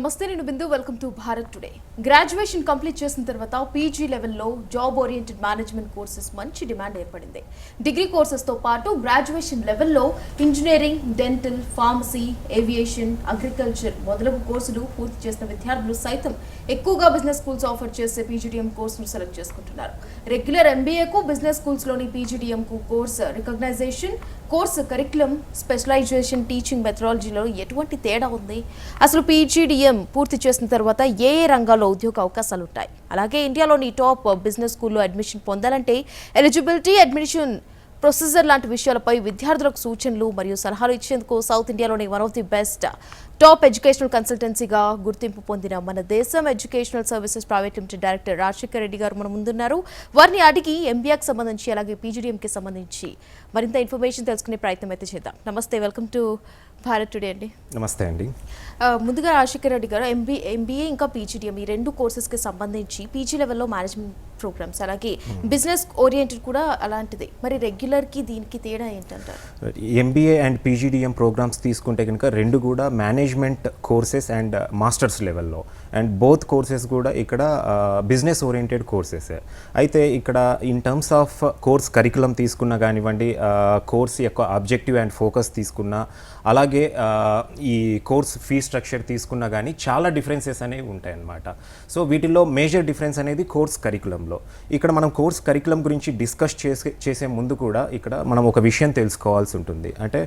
నమస్తే నేను Bindu welcome to Bharat today. Graduation complete చేసిన తర్వాత పీజీ లెవెల్లో జాబ్ ఓరియంటెడ్ మేనేజ్మెంట్ కోర్సెస్ మంచి డిమాండ్ ఏర్పడింది. డిగ్రీ కోర్సెస్తో పాటు గ్రాడ్యుయేషన్ లెవెల్లో engineering, dental, pharmacy, aviation, agriculture మొదలగు కోర్సులు పూర్తి చేసిన విద్యార్థులు సైతం ఎక్కువగా బిజినెస్ స్కూల్స్ ఆఫర్ చేసే పీజీడీఎం కోర్సును సెలెక్ట్ చేసుకుంటున్నారు. రెగ్యులర్ ఎంబీఏకు బిజినెస్ స్కూల్స్లోని పీజీడీఎంకు course recognition, course curriculum, specialisation, teaching మెథడాలజీలో ఎటువంటి తేడా ఉంది? అసలు పీజీడీఎం పూర్తి చేసిన తర్వాత ఏ రంగాల్లో ఉద్యోగ అవకాశాలు ఉంటాయి? అలాగే ఇండియాలోని టాప్ బిజినెస్ స్కూల్లో అడ్మిషన్ పొందాలంటే ఎలిజిబిలిటీ, అడ్మిషన్ ప్రొసీజర్ లాంటి విషయాలపై విద్యార్థులకు సూచనలు మరియు సలహాలు ఇచ్చేందుకు సౌత్ ఇండియాలోని one of the best top educational కన్సల్టెన్సీగా గుర్తింపు పొందిన మన దేశం educational services private limited director Rajasekhar Reddy గారు మన ముందున్నారు. వారిని అడిగి ఎంబీఏకి సంబంధించి అలాగే పీజీడీఎంకి సంబంధించి మరింత ఇన్ఫర్మేషన్ తెలుసుకునే ప్రయత్నం అయితే చేద్దాం. నమస్తే, వెల్కమ్ టు భారత్ టుడే అండి. నమస్తే అండి. ముందుగా రాజశేఖర్ రెడ్డి గారు, ఎంబీఏ ఇంకా పీజీడీఎం ఈ రెండు కోర్సెస్కి సంబంధించి పీజీ లెవెల్లో మేనేజ్మెంట్ ప్రోగ్రామ్స్ అలాగే బిజినెస్ ఓరియంటెడ్ కూడా అలాంటిది, మరి రెగ్యులర్కి దీనికి తేడా ఏంటంటారు? ఎంబీఏ అండ్ పీజీడీఎం ప్రోగ్రామ్స్ తీసుకుంటే కనుక రెండు కూడా మేనేజ్మెంట్ కోర్సెస్ అండ్ మాస్టర్స్ లెవెల్లో, అండ్ బోత్ కోర్సెస్ కూడా ఇక్కడ బిజినెస్ ఓరియంటెడ్ కోర్సెస్. అయితే ఇక్కడ in terms of course curriculum తీసుకున్నా కానివ్వండి, కోర్స్ యొక్క ఆబ్జెక్టివ్ అండ్ ఫోకస్ తీసుకున్నా, అలాగే ఈ కోర్స్ ఫీ స్ట్రక్చర్ తీసుకున్నా కానీ చాలా డిఫరెన్సెస్ అనేవి ఉంటాయన్నమాట. సో వీటిల్లో మేజర్ డిఫరెన్స్ అనేది కోర్స్ కరికులంలో. ఇక్కడ మనం కోర్స్ కరికులం గురించి డిస్కస్ చేసే ముందు కూడా ఇక్కడ మనం ఒక విషయం తెలుసుకోవాల్సి ఉంటుంది. అంటే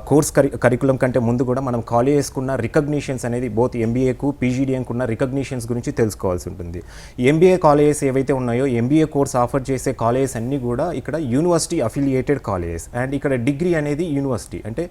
కోర్స్ కరికులం కంటే ముందు కూడా మనం కాలేజెస్కున్న రికగ్నిషన్స్ అనేది బోత్ ఎంబీఏకు పీజీడీఎంకు ఉన్న రికగ్నిషన్స్ గురించి తెలుసుకోవాల్సి ఉంటుంది. ఎంబీఏ కాలేజెస్ ఏవైతే ఉన్నాయో, ఎంబీఏ కోర్స్ ఆఫర్ చేసే కాలేజెస్ అన్నీ కూడా ఇక్కడ యూనివర్సిటీ అఫిలియేటెడ్ కాలేజెస్, అండ్ ఇక్కడ డిగ్రీ అనేది యూనివర్సిటీ, అంటే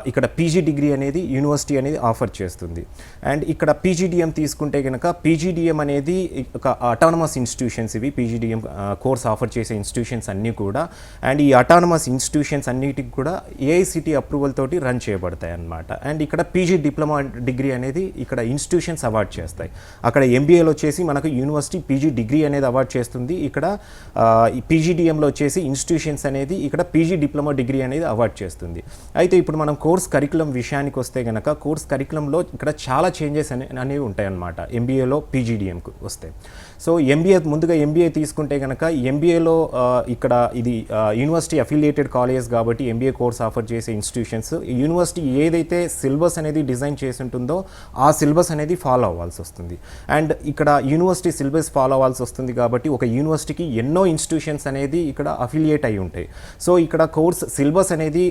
ఇక్కడ పీజీ డిగ్రీ అనేది యూనివర్సిటీ అనేది ఆఫర్ చేస్తుంది. అండ్ ఇక్కడ పీజీడీఎం తీసుకుంటే కనుక పీజీడీఎం అనేది ఒక అటానమస్ ఇన్స్టిట్యూషన్స్, ఇవి పీజీడీఎం కోర్స్ ఆఫర్ చేసే ఇన్స్టిట్యూషన్స్ అన్నీ కూడా. అండ్ ఈ అటానమస్ ఇన్స్టిట్యూషన్స్ అన్నిటికి కూడా ఏఐసిటీ అప్రూవల్ తోటి రన్ చేయబడతాయి అన్నమాట. అండ్ ఇక్కడ పీజీ డిప్లొమా డిగ్రీ అనేది ఇక్కడ ఇన్స్టిట్యూషన్స్ అవార్డ్ చేస్తాయి. అక్కడ ఎంబీఏలో వచ్చేసి మనకు యూనివర్సిటీ పీజీ డిగ్రీ అనేది అవార్డ్ చేస్తుంది. ఇక్కడ పీజీడీఎంలో వచ్చేసి ఇన్స్టిట్యూషన్స్ అనేది ఇక్కడ పీజీ డిప్లొమా డిగ్రీ అనేది అవార్డ్ చేస్తుంది. అయితే ఇప్పుడు మనం కోర్స్ కరికులం విషయానికి వస్తే కనుక కోర్స్ కరికులంలో ఇక్కడ చాలా చేంజెస్ అనేవి ఉంటాయన్నమాట ఎంబీఏలో పీజీడీఎంకు వస్తే. సో ముందుగా ఎంబీఏ తీసుకుంటే కనుక ఎంబీఏలో ఇక్కడ ఇది యూనివర్సిటీ అఫిలియేటెడ్ కాలేజెస్ కాబట్టి ఎంబీఏ కోర్స్ ఆఫర్ చేసే ఇన్స్టిట్యూషన్స్ యూనివర్సిటీ ఏదైతే సిలబస్ అనేది డిజైన్ చేసి ఉంటుందో ఆ సిలబస్ అనేది ఫాలో అవ్వాల్సి వస్తుంది. అండ్ ఇక్కడ యూనివర్సిటీ సిలబస్ ఫాలో అవ్వాల్సి వస్తుంది కాబట్టి ఒక యూనివర్సిటీకి ఎన్నో ఇన్స్టిట్యూషన్స్ అనేది ఇక్కడ అఫిలియేట్ అయి ఉంటాయి. సో ఇక్కడ కోర్స్ సిలబస్ అనేది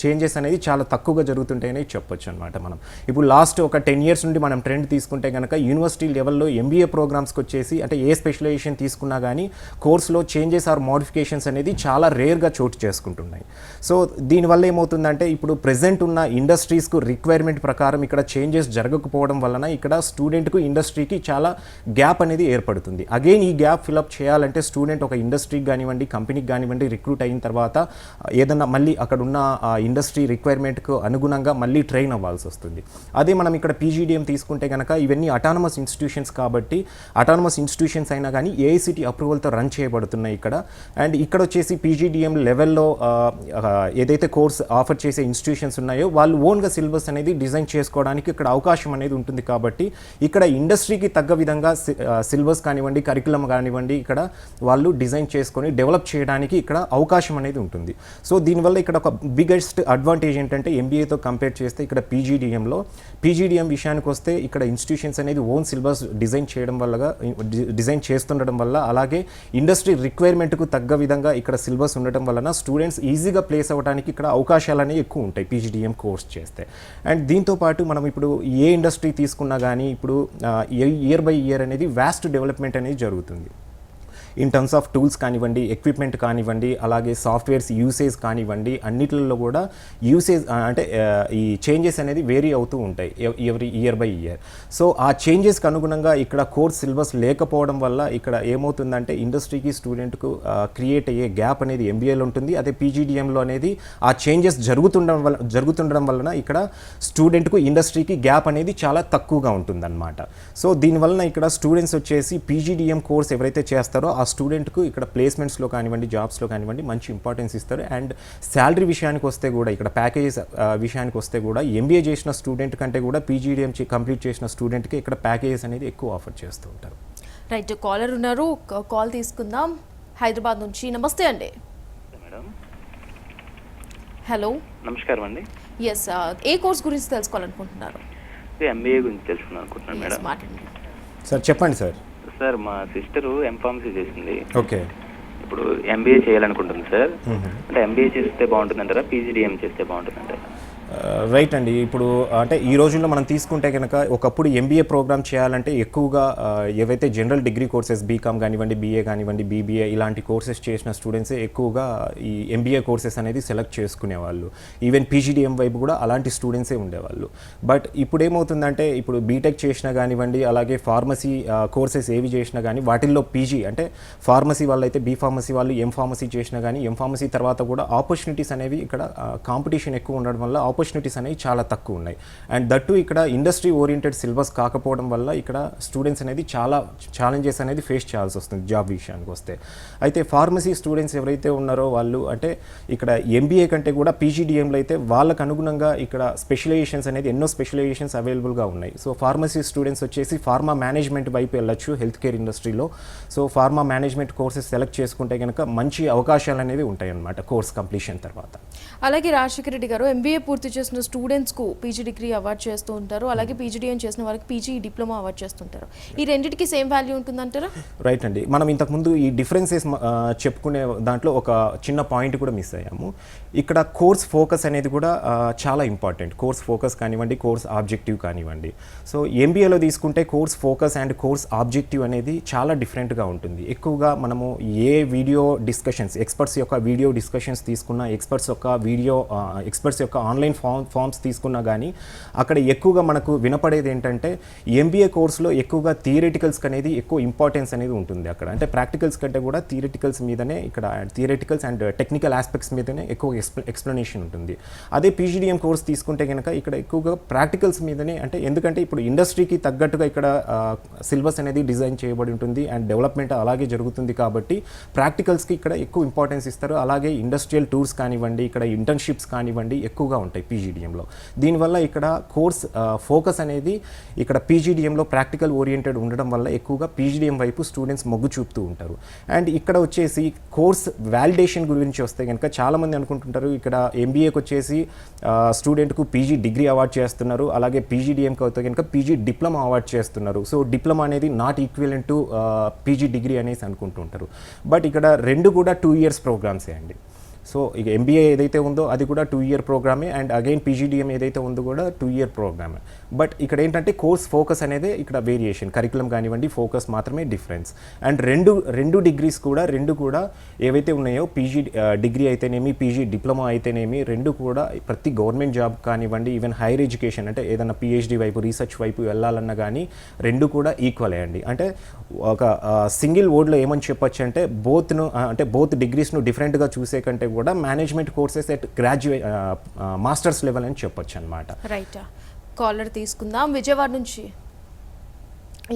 చేంజెస్ అనేది చాలా తక్కువగా జరుగుతుంటాయని చెప్పొచ్చు అనమాట. మనం ఇప్పుడు లాస్ట్ ఒక 10 years నుండి మనం ట్రెండ్ తీసుకుంటే కనుక యూనివర్సిటీ లెవెల్లో ఎంబీఏ ప్రోగ్రామ్స్కి వచ్చేసి అంటే ఏ స్పెషలైజేషన్ తీసుకున్నా కానీ కోర్సులో చేంజెస్ ఆర్ మోడిఫికేషన్స్ అనేది చాలా రేర్గా చోటు చేసుకుంటున్నాయి. సో దీనివల్ల ఏమవుతుందంటే ఇప్పుడు ప్రెజెంట్ ఉన్న ఇండస్ట్రీస్కు రిక్వైర్మెంట్ ప్రకారం ఇక్కడ చేంజెస్ జరగకపోవడం వలన ఇక్కడ స్టూడెంట్కు ఇండస్ట్రీకి చాలా గ్యాప్ అనేది ఏర్పడుతుంది. అగైన్ ఈ గ్యాప్ ఫిలప్ చేయాలంటే స్టూడెంట్ ఒక ఇండస్ట్రీకి కానివ్వండి, కంపెనీకి కానివ్వండి రిక్రూట్ అయిన తర్వాత ఏదన్నా మళ్ళీ అక్కడ ఉన్న ఇండస్ట్రీ రిక్వైర్మెంట్కు అనుగుణంగా మళ్ళీ ట్రైన్ అవ్వాల్సి వస్తుంది. అదే మనం ఇక్కడ పీజీడీఎం తీసుకుంటే కనుక ఇవన్నీ అటానమస్ ఇన్స్టిట్యూషన్స్ కాబట్టి అటానమస్ ఇన్స్టిట్యూషన్స్ అయినా కానీ ఏఐసిటీ అప్రూవల్తో రన్ చేయబడుతున్నాయి ఇక్కడ. అండ్ ఇక్కడ వచ్చేసి పీజీడీఎం లెవెల్లో ఏదైతే కోర్స్ ఆఫర్ చేసే ఇన్స్టిట్యూషన్స్ ఉన్నాయో వాళ్ళు ఓన్గా సిలబస్ అనేది డిజైన్ చేసుకోవడానికి ఇక్కడ అవకాశం అనేది ఉంటుంది. కాబట్టి ఇక్కడ ఇండస్ట్రీకి తగ్గ విధంగా సిలబస్ కానివ్వండి, కరికులం కానివ్వండి ఇక్కడ వాళ్ళు డిజైన్ చేసుకొని డెవలప్ చేయడానికి ఇక్కడ అవకాశం అనేది ఉంటుంది. సో దీనివల్ల ఇక్కడ ఒక బిగ్గెస్ట్ అడ్వాంటేజ్ ఏంటంటే ఎంబీఏతో కంపేర్ చేస్తే ఇక్కడ పీజీడీఎం విషయానికి వస్తే ఇక్కడ ఇన్స్టిట్యూషన్స్ అనేది ఓన్ సిలబస్ డిజైన్ చేస్తుండడం వల్ల, అలాగే ఇండస్ట్రీ రిక్వైర్మెంట్కు తగ్గ విధంగా ఇక్కడ సిలబస్ ఉండటం వలన స్టూడెంట్స్ ఈజీగా ప్లేస్ అవ్వడానికి ఇక్కడ అవకాశాలు అనేవి ఎక్కువ ఉంటాయి పీజీడీఎం కోర్స్ చేస్తే. అండ్ దీంతోపాటు మనం ఇప్పుడు ఏ ఇండస్ట్రీ తీసుకున్నా కానీ ఇప్పుడు ఇయర్ బై ఇయర్ అనేది వాస్ట్ డెవలప్మెంట్ అనేది జరుగుతుంది. ఇన్ టర్మ్స్ ఆఫ్ టూల్స్ కానివ్వండి, ఎక్విప్మెంట్ కానివ్వండి, అలాగే సాఫ్ట్వేర్స్ యూసేజ్ కానివ్వండి, అన్నిటిలో కూడా యూసేజ్ అంటే ఈ చేంజెస్ అనేది వేరీ అవుతూ ఉంటాయి every year by year. So ఆ చేంజెస్కి అనుగుణంగా ఇక్కడ కోర్స్ సిలబస్ లేకపోవడం వల్ల ఇక్కడ ఏమవుతుందంటే ఇండస్ట్రీకి స్టూడెంట్కు క్రియేట్ అయ్యే గ్యాప్ అనేది ఎంబీఏలో ఉంటుంది. అదే పీజీడీఎంలో అనేది ఆ చేంజెస్ జరుగుతుండడం వలన ఇక్కడ స్టూడెంట్కు ఇండస్ట్రీకి గ్యాప్ అనేది చాలా తక్కువగా ఉంటుందన్నమాట. సో దీనివలన ఇక్కడ స్టూడెంట్స్ వచ్చేసి పీజీడీఎం కోర్స్ ఎవరైతే చేస్తారో ఆ స్టూడెంట్కు ఇక్కడ ప్లేస్మెంట్స్లో కానివ్వండి, జాబ్స్లో కానివ్వండి మంచి ఇంపార్టెన్స్ ఇస్తారు. అండ్ శాలరీ విషయానికి వస్తే కూడా ఇక్కడ ప్యాకేజెస్ విషయానికి వస్తే కూడా ఎంబీఏ చేసిన స్టూడెంట్ కంటే కూడా పీజీడీఎం కంప్లీట్ చేసిన స్టూడెంట్కి ఇక్కడ ప్యాకేజెస్ అనేది ఎక్కువ ఆఫర్ చేస్తూ ఉంటారు. రైట్, కాలర్ ఉన్నారు, కాల్ తీసుకుందాం. హైదరాబాద్ నుంచి. నమస్తే అండి. మేడం, హలో, నమస్కారం అండి. ఎస్, ఏ కోర్స్ గురించి తెలుసుకోవాలనుకుంటున్నారు? ఎంబీఏ గురించి తెలుసుకుందాం అనుకుంటున్నాను మేడం. మాట్లాడండి సార్. చెప్పండి సార్. సార్, మా సిస్టరు ఎంఫార్మసీ చేసింది. ఓకే. ఇప్పుడు ఎంబీఏ చేయాలనుకుంటుంది సార్. అంటే ఎంబీఏ చేస్తే బాగుంటుందంటారా, పీజీడీఎం చేస్తే బాగుంటుందంటారా? రైట్ అండి. ఇప్పుడు అంటే ఈ రోజుల్లో మనం తీసుకుంటే కనుక ఒకప్పుడు ఎంబీఏ ప్రోగ్రామ్ చేయాలంటే ఎక్కువగా ఏవైతే జనరల్ డిగ్రీ కోర్సెస్ బీకామ్ కానివ్వండి, బీఏ కానివ్వండి, బీబీఏ ఇలాంటి కోర్సెస్ చేసిన స్టూడెంట్సే ఎక్కువగా ఈ ఎంబీఏ కోర్సెస్ అనేది సెలెక్ట్ చేసుకునేవాళ్ళు. ఈవెన్ పీజీడీఎం వైపు కూడా అలాంటి స్టూడెంట్సే ఉండేవాళ్ళు. బట్ ఇప్పుడు ఏమవుతుందంటే ఇప్పుడు బీటెక్ చేసినా కానివ్వండి, అలాగే ఫార్మసీ కోర్సెస్ ఏవి చేసినా కానీ వాటిల్లో పీజీ అంటే ఫార్మసీ వాళ్ళు అయితే బీ ఫార్మసీ వాళ్ళు ఎం ఫార్మసీ చేసినా కానీ ఎం ఫార్మసీ తర్వాత కూడా ఆపర్చునిటీస్ అనేవి ఇక్కడ కాంపిటీషన్ ఎక్కువ ఉండడం వల్ల ఆపర్చునిటీస్ అనేవి చాలా తక్కువ ఉన్నాయి. అండ్ దట్టు ఇక్కడ ఇండస్ట్రీ ఓరియంటెడ్ సిలబస్ కాకపోవడం వల్ల ఇక్కడ స్టూడెంట్స్ అనేది చాలా ఛాలెంజెస్ అనేది ఫేస్ చేయాల్సి వస్తుంది జాబ్ విషయానికి వస్తే. అయితే ఫార్మసీ స్టూడెంట్స్ ఎవరైతే ఉన్నారో వాళ్ళు అంటే ఇక్కడ ఎంబీఏ కంటే కూడా పీజీడీఎంలో అయితే వాళ్ళకు అనుగుణంగా ఇక్కడ స్పెషలైజేషన్స్ అనేది ఎన్నో స్పెషలైజేషన్స్ అవైలబుల్గా ఉన్నాయి. సో ఫార్మసీ స్టూడెంట్స్ వచ్చేసి ఫార్మా మేనేజ్మెంట్ వైపు వెళ్ళొచ్చు హెల్త్ కేర్ ఇండస్ట్రీలో. So pharma management courses select చేసుకుంటే కనుక మంచి అవకాశాలు అనేవి ఉంటాయి అన్నమాట కోర్స్ కంప్లీషన్ తర్వాత. అలాగే రాజశేఖర రెడ్డి గారు, ఎంబీఏ పూర్తి చేసిన స్టూడెంట్స్కు పీజీ డిగ్రీ అవార్డ్ చేస్తూ ఉంటారు, అలాగే పీజీడీఎం చేసిన వారికి పీజీ డిప్లొమా అవార్డ్ చేస్తుంటారు. ఈ రెండింటికి సేమ్ వాల్యూ ఉంటుందంటారా? రైట్ అండి. మనం ఇంతకుముందు ఈ డిఫరెన్సెస్ చెప్పుకునే దాంట్లో ఒక చిన్న పాయింట్ కూడా మిస్ అయ్యాము. ఇక్కడ కోర్స్ ఫోకస్ అనేది కూడా చాలా ఇంపార్టెంట్. కోర్స్ ఫోకస్ కానివ్వండి, కోర్స్ ఆబ్జెక్టివ్ కానివ్వండి. సో ఎంబీఏలో తీసుకుంటే course focus and course objective అనేది చాలా డిఫరెంట్గా ఉంటుంది. ఎక్కువగా మనము ఏ వీడియో డిస్కషన్స్, ఎక్స్పర్ట్స్ యొక్క వీడియో డిస్కషన్స్ తీసుకున్నా, ఎక్స్పర్ట్స్ యొక్క ఆన్లైన్ ఫామ్స్ తీసుకున్నా కానీ అక్కడ ఎక్కువగా మనకు వినపడేది ఏంటంటే ఎంబీఏ కోర్సులో ఎక్కువగా థియరిటికల్స్ అనేది ఎక్కువ ఇంపార్టెన్స్ అనేది ఉంటుంది అక్కడ. అంటే ప్రాక్టికల్స్ కంటే కూడా థియరిటికల్స్ మీదనే ఇక్కడ థియరిటికల్స్ అండ్ టెక్నికల్ ఆస్పెక్ట్స్ మీదనే ఎక్కువ ఎక్స్ప్లెనేషన్ ఉంటుంది. అదే పీజీడీఎం కోర్స్ తీసుకుంటే కనుక ఇక్కడ ఎక్కువగా ప్రాక్టికల్స్ మీదనే, అంటే ఎందుకంటే ఇప్పుడు ఇండస్ట్రీకి తగ్గట్టుగా ఇక్కడ సిలబస్ అనేది డిజైన్ చేయబడి ఉంటుంది అండ్ డెవలప్మెంట్ అలాగే జరుగుతుంది కాబట్టి ప్రాక్టికల్స్కి ఇక్కడ ఎక్కువ ఇంపార్టెన్స్ ఇస్తారు. అలాగే ఇండస్ట్రియల్ టూర్స్ కానివ్వండి, ఇక్కడ ఇంటర్న్షిప్స్ కానివ్వండి ఎక్కువగా ఉంటాయి పీజీడీఎంలో. దీనివల్ల ఇక్కడ కోర్స్ ఫోకస్ అనేది ఇక్కడ పీజీడీఎంలో ప్రాక్టికల్ ఓరియంటెడ్ ఉండడం వల్ల ఎక్కువగా పీజీడీఎం వైపు స్టూడెంట్స్ మొగ్గు చూపుతూ ఉంటారు. అండ్ ఇక్కడ వచ్చేసి కోర్స్ వ్యాలిడేషన్ గురించి వస్తే కనుక చాలామంది అనుకుంటుంటారు ఇక్కడ ఎంబీఏకి వచ్చేసి స్టూడెంట్కు పీజీ డిగ్రీ అవార్డ్ చేస్తున్నారు, అలాగే పీజీడీఎంకి అయితే కనుక పీజీ డిప్లొమా అవార్డ్ చేస్తున్నారు. సో డిప్లొమా అనేది not equivalent to PG degree అనేసి అనుకుంటుంటారు. బట్ ఇక్కడ రెండు కూడా 2 years ప్రోగ్రామ్సే అండి. సో ఇక ఎంబీఏ ఏదైతే ఉందో అది కూడా 2 year ప్రోగ్రామే అండ్ అగైన్ పీజీడీఎం ఏదైతే ఉందో కూడా 2 year ప్రోగ్రామే. బట్ ఇక్కడ ఏంటంటే కోర్స్ ఫోకస్ అనేది ఇక్కడ వేరియేషన్, కరికులం కానివ్వండి ఫోకస్ మాత్రమే డిఫరెన్స్. అండ్ రెండు డిగ్రీస్ కూడా ఏవైతే ఉన్నాయో పీజీ డిగ్రీ అయితేనేమి, పీజీ డిప్లొమా అయితేనేమి, రెండు కూడా ప్రతి గవర్నమెంట్ జాబ్ కానివ్వండి, ఈవెన్ హైయర్ ఎడ్యుకేషన్ అంటే ఏదైనా పిహెచ్డి వైపు రీసెర్చ్ వైపు వెళ్ళాలన్నా కానీ రెండు కూడా ఈక్వలే అండి. అంటే ఒక సింగిల్ వర్డ్లో ఏమని చెప్పొచ్చు అంటే బోత్ డిగ్రీస్ను డిఫరెంట్గా చూసే కంటే కూడా management courses at masters level అని చెప్పొచ్చు అనమాట. రైట్, కాలర్ తీసుకుందాం. విజయవాడ నుంచి.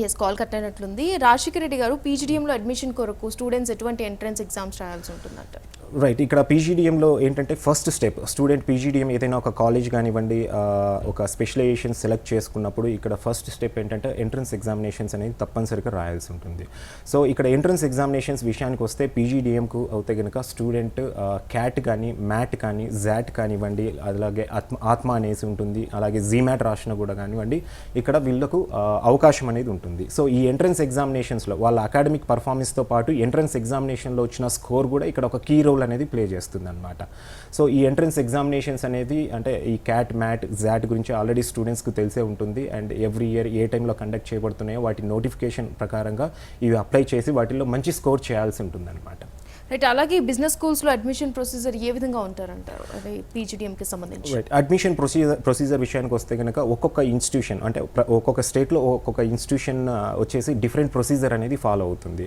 ఎస్, కాల్ కట్ అయినట్లుంది. రాజశేఖర రెడ్డి గారు, పీజీడీఎంలో అడ్మిషన్ కొరకు స్టూడెంట్స్ ఎటువంటి ఎంట్రన్స్ ఎగ్జామ్స్ రాయాల్సి ఉంటుందంట? రైట్, ఇక్కడ పీజీడీఎంలో ఏంటంటే ఫస్ట్ స్టెప్ స్టూడెంట్ పీజీడీఎం ఏదైనా ఒక కాలేజ్ కానివ్వండి ఒక స్పెషలైజేషన్ సెలెక్ట్ చేసుకున్నప్పుడు ఇక్కడ ఫస్ట్ స్టెప్ ఏంటంటే ఎంట్రన్స్ ఎగ్జామినేషన్స్ అనేది తప్పనిసరిగా రాయాల్సి ఉంటుంది. సో ఇక్కడ ఎంట్రన్స్ ఎగ్జామినేషన్స్ విషయానికి వస్తే పీజీడీఎంకు అయితే కనుక స్టూడెంట్ క్యాట్ కానీ, మ్యాట్ కానీ, జాట్ కానివ్వండి, అలాగే ఆత్మ అనేసి ఉంటుంది, అలాగే జీమ్యాట్ రాసిన కూడా కానివ్వండి ఇక్కడ వీళ్ళకు అవకాశం అనేది ఉంటుంది. సో ఈ ఎంట్రన్స్ ఎగ్జామినేషన్స్లో వాళ్ళ అకాడమిక్ పర్ఫార్మెన్స్తో పాటు ఎంట్రన్స్ ఎగ్జామినేషన్లో వచ్చిన స్కోర్ కూడా ఇక్కడ ఒక కీ రోల్ అనేది ప్లే చేస్తుంది అనమాట. సో ఈ ఎంట్రన్స్ ఎగ్జామినేషన్స్ అనేది అంటే ఈ క్యాట్, మ్యాట్, జాట్ గురించి ఆల్రెడీ స్టూడెంట్స్కి తెలిసే ఉంటుంది. అండ్ ఎవ్రీ ఇయర్ ఏ టైంలో కండక్ట్ చేయబడుతున్నాయో వాటి నోటిఫికేషన్ ప్రకారంగా ఇవి అప్లై చేసి వాటిల్లో మంచి స్కోర్ చేయాల్సి ఉంటుంది అనమాట. రైట్, అలాగే బిజినెస్ స్కూల్స్లో అడ్మిషన్ ప్రొసీజర్ ఏ విధంగా ఉంటారంటారు అదే పీజీడీఎంకి సంబంధించి? రైట్, అడ్మిషన్ ప్రొసీజర్ విషయానికి వస్తే కనుక ఒక్కొక్క ఇన్స్టిట్యూషన్ అంటే ఒక్కొక్క స్టేట్లో ఒక్కొక్క ఇన్స్టిట్యూషన్ వచ్చేసి డిఫరెంట్ ప్రొసీజర్ అనేది ఫాలో అవుతుంది.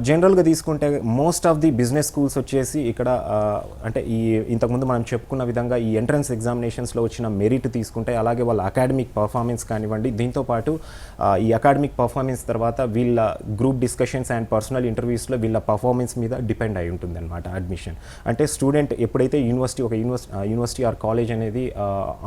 జనరల్గా తీసుకుంటే most of the business schools వచ్చేసి ఇక్కడ అంటే ఈ ఇంతకుముందు మనం చెప్పుకున్న విధంగా ఈ ఎంట్రన్స్ ఎగ్జామినేషన్స్లో వచ్చిన మెరిట్ తీసుకుంటే, అలాగే వాళ్ళ అకాడమిక్ పర్ఫార్మెన్స్ కానివ్వండి, దీంతోపాటు ఈ అకాడమిక్ పర్ఫార్మెన్స్ తర్వాత వీళ్ళ గ్రూప్ డిస్కషన్స్ అండ్ పర్సనల్ ఇంటర్వ్యూస్లో వీళ్ళ పర్ఫార్మెన్స్ మీద డిపెండ్ అయి ఉంటుంది అనమాట అడ్మిషన్. అంటే స్టూడెంట్ ఎప్పుడైతే యూనివర్సిటీ ఆర్ కాలేజ్ అనేది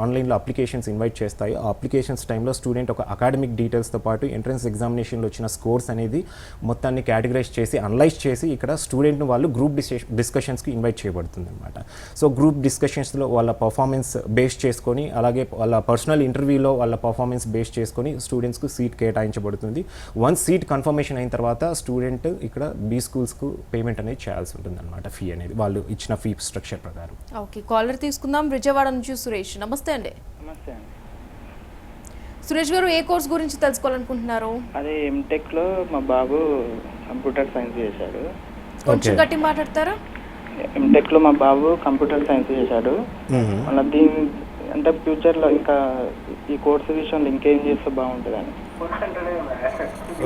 ఆన్లైన్లో అప్లికేషన్స్ ఇన్వైట్ చేస్తాయో, ఆ అప్లికేషన్స్ టైంలో స్టూడెంట్ ఒక అకాడమిక్ డీటెయిల్స్తో పాటు ఎంట్రన్స్ ఎగ్జామినేషన్లో వచ్చిన స్కోర్స్ అనేది మొత్తాన్ని కేటగరైజ్ చేసి అనలైజ్ చేసి ఇక్కడ స్టూడెంట్ను వాళ్ళు గ్రూప్ డిస్కషన్స్కి ఇన్వైట్ చేయబడుతుంది అనమాట. సో గ్రూప్ డిస్కషన్స్లో వాళ్ళ పర్ఫార్మెన్స్ బేస్ చేసుకొని, అలాగే వాళ్ళ పర్సనల్ ఇంటర్వ్యూలో వాళ్ళ పర్ఫార్మెన్స్ బేస్ చేసుకొని స్టూడెంట్స్కు సీట్ కేటాయించబడుతుంది. వన్స్ సీట్ కన్ఫర్మేషన్ అయిన తర్వాత స్టూడెంట్ ఇక్కడ బీ స్కూల్స్కు పేమెంట్ అనేది చేయాల్సి ఉంటుంది అనమాట. ఫీ అనేది వాళ్ళు ఇచ్చిన ఫీ స్ట్రక్చర్ ప్రకారం. ఓకే, కాలర్ తీసుకుందాం. విజయవాడ నుంచి సురేష్. నమస్తే అండి. నమస్తే అండి. సురేష్ గారు, ఏ కోర్స్ గురించి తెలుసుకోవాలనుకుంటున్నారు? అదే ఎంటెక్లో మా బాబు కంప్యూటర్ సైన్స్ చేశాడు. కొంచెం గట్టి మాట్లాడతారా? ఎంటెక్లో మా బాబు కంప్యూటర్ సైన్స్ చేశాడు. మళ్ళీ దీని అంటే ఫ్యూచర్లో ఇంకా ఈ కోర్సు విషయంలో ఇంకేం చేస్తే బాగుంటుందని.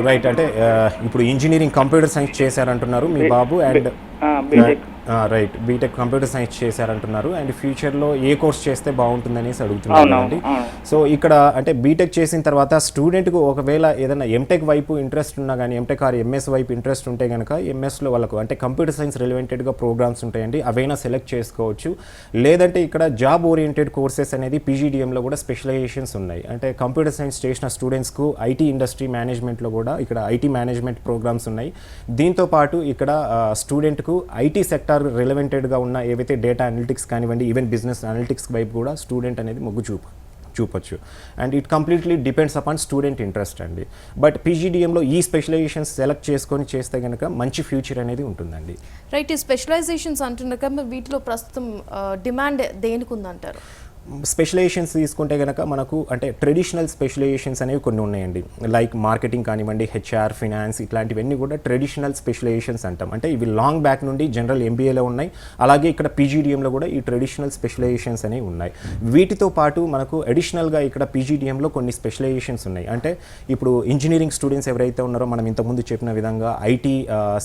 రైట్, అంటే ఇప్పుడు ఇంజనీరింగ్ కంప్యూటర్ సైన్స్ చేశారంటున్నారు మీ బాబు, and BTech right, BTech computer science చేశారంటున్నారు, అండ్ ఫ్యూచర్లో ఏ కోర్స్ చేస్తే బాగుంటుందనేసి అడుగుతున్నారు అండి. సో ఇక్కడ అంటే బీటెక్ చేసిన తర్వాత స్టూడెంట్కు ఒకవేళ ఏదైనా ఎంటెక్ వైపు ఇంట్రెస్ట్ ఉన్నా కానీ, ఎంటెక్ ఆర్ ఎంఎస్ వైపు ఇంట్రెస్ట్ ఉంటే కనుక ఎంఎస్లో వాళ్ళకు అంటే కంప్యూటర్ సైన్స్ రిలేటెడ్గా ప్రోగ్రామ్స్ ఉంటాయండి, అవైనా సెలెక్ట్ చేసుకోవచ్చు. లేదంటే ఇక్కడ జాబ్ ఓరియంటెడ్ కోర్సెస్ అనేది పీజీడీఎంలో కూడా స్పెషలైజేషన్స్ ఉన్నాయి. అంటే కంప్యూటర్ సైన్స్ చేసిన స్టూడెంట్స్కు ఐటీ ఇండస్ట్రీ మేనేజ్మెంట్లో కూడా ఇక్కడ ఐటీ మేనేజ్మెంట్ ప్రోగ్రామ్స్ ఉన్నాయి. దీంతోపాటు ఇక్కడ స్టూడెంట్కు ఐటీ సెక్టార్ రిలవెంటెడ్గా ఉన్న ఏవైతే డేటా అనలిటిక్స్ కానివ్వండి, ఈవెన్ బిజినెస్ అనలిటిక్స్ వైపు కూడా స్టూడెంట్ అనేది మొగ్గు చూపొచ్చు. And it completely depends upon student interest అండి. బట్ పీజీడీఎంలో ఈ స్పెషలైజేషన్స్ సెలెక్ట్ చేసుకొని చేస్తే కనుక మంచి ఫ్యూచర్ అనేది ఉంటుందండి. రైట్, ఈ స్పెషలైజేషన్స్ అంటున్నారు కదా, వీటిలో ప్రస్తుతం డిమాండ్ దేనికి ఉందంటారు? స్పెషలైజేషన్స్ తీసుకుంటే కనుక మనకు అంటే ట్రెడిషనల్ స్పెషలైజేషన్స్ అనేవి కొన్ని ఉన్నాయండి. లైక్ మార్కెటింగ్ కానివ్వండి, హెచ్ఆర్, ఫినాన్స్, ఇట్లాంటివన్నీ కూడా ట్రెడిషనల్ స్పెషలైజేషన్స్ అంటాం. అంటే ఇవి లాంగ్ బ్యాక్ నుండి జనరల్ ఎంబీఏలో ఉన్నాయి. అలాగే ఇక్కడ పీజీడీఎంలో కూడా ఈ ట్రెడిషనల్ స్పెషలైజేషన్స్ అనేవి ఉన్నాయి. వీటితో పాటు మనకు అడిషనల్గా ఇక్కడ పీజీడీఎంలో కొన్ని స్పెషలైజేషన్స్ ఉన్నాయి. అంటే ఇప్పుడు ఇంజనీరింగ్ స్టూడెంట్స్ ఎవరైతే ఉన్నారో మనం ఇంతకుముందు చెప్పిన విధంగా ఐటీ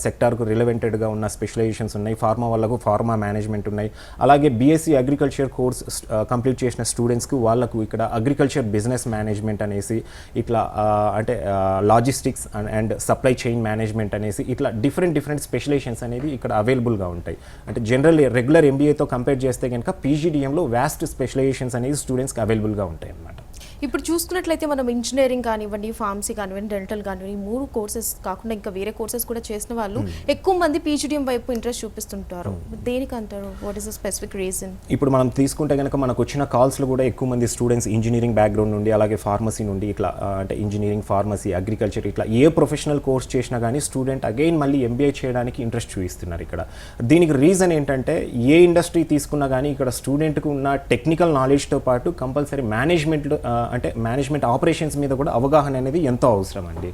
సెక్టార్కు రిలవెంటెడ్గా ఉన్న స్పెషలైజేషన్స్ ఉన్నాయి. ఫార్మా వాళ్ళకు ఫార్మా మేనేజ్మెంట్ ఉన్నాయి. అలాగే బీఎస్సీ అగ్రికల్చర్ కోర్స్ కంప్లీట్ చేసిన స్టూడెంట్స్కి వాళ్ళకు ఇక్కడ అగ్రికల్చర్ బిజినెస్ మేనేజ్మెంట్ అనేసి, ఇట్లా అంటే logistics and supply chain management అనేసి ఇట్లా డిఫరెంట్ స్పెషలైజేషన్స్ అనేవి ఇక్కడ అవైలబుల్గా ఉంటాయి. అంటే జనరల్ రెగ్యులర్ ఎంబీఏతో కంపేర్ చేస్తే కనుక పీజీడీఎంలో వాస్ట్ స్పెషలైజేషన్స్ అనేవి స్టూడెంట్స్కి అవైలబుల్గా ఉంటాయి అన్నమాట. ఇప్పుడు చూసుకున్నట్లయితే మనం ఇంజనీరింగ్ కానివ్వండి, ఫార్మసీ కానివ్వండి, డెంటల్ కానివ్వండి, 3 కోర్సెస్ కాకుండా ఇంకా వేరే కోర్సెస్ కూడా చేసిన వాళ్ళు ఎక్కువ మంది పీజీడీఎం వైపు ఇంట్రెస్ట్ చూపిస్తుంటారు. దేనికి అంటారు? What is the specific reason? ఇప్పుడు మనం తీసుకుంటే కనుక మనకు వచ్చిన కాల్స్లో కూడా ఎక్కువ మంది స్టూడెంట్స్ ఇంజనీరింగ్ బ్యాక్గ్రౌండ్ నుండి, అలాగే ఫార్మసీ నుండి, ఇట్లా అంటే ఇంజనీరింగ్, ఫార్మసీ, అగ్రికల్చర్ ఇట్లా ఏ ప్రొఫెషనల్ కోర్స్ చేసినా కానీ స్టూడెంట్ అగైన్ మళ్ళీ ఎంబీఏ చేయడానికి ఇంట్రెస్ట్ చూపిస్తున్నారు ఇక్కడ. దీనికి రీజన్ ఏంటంటే ఏ ఇండస్ట్రీ తీసుకున్నా కానీ ఇక్కడ స్టూడెంట్కు ఉన్న టెక్నికల్ నాలెడ్జ్తో పాటు కంపల్సరీ మేనేజ్మెంట్ ఆపరేషన్స్ మీద కూడా అవగాహన అనేది ఎంతో అవసరం అండి.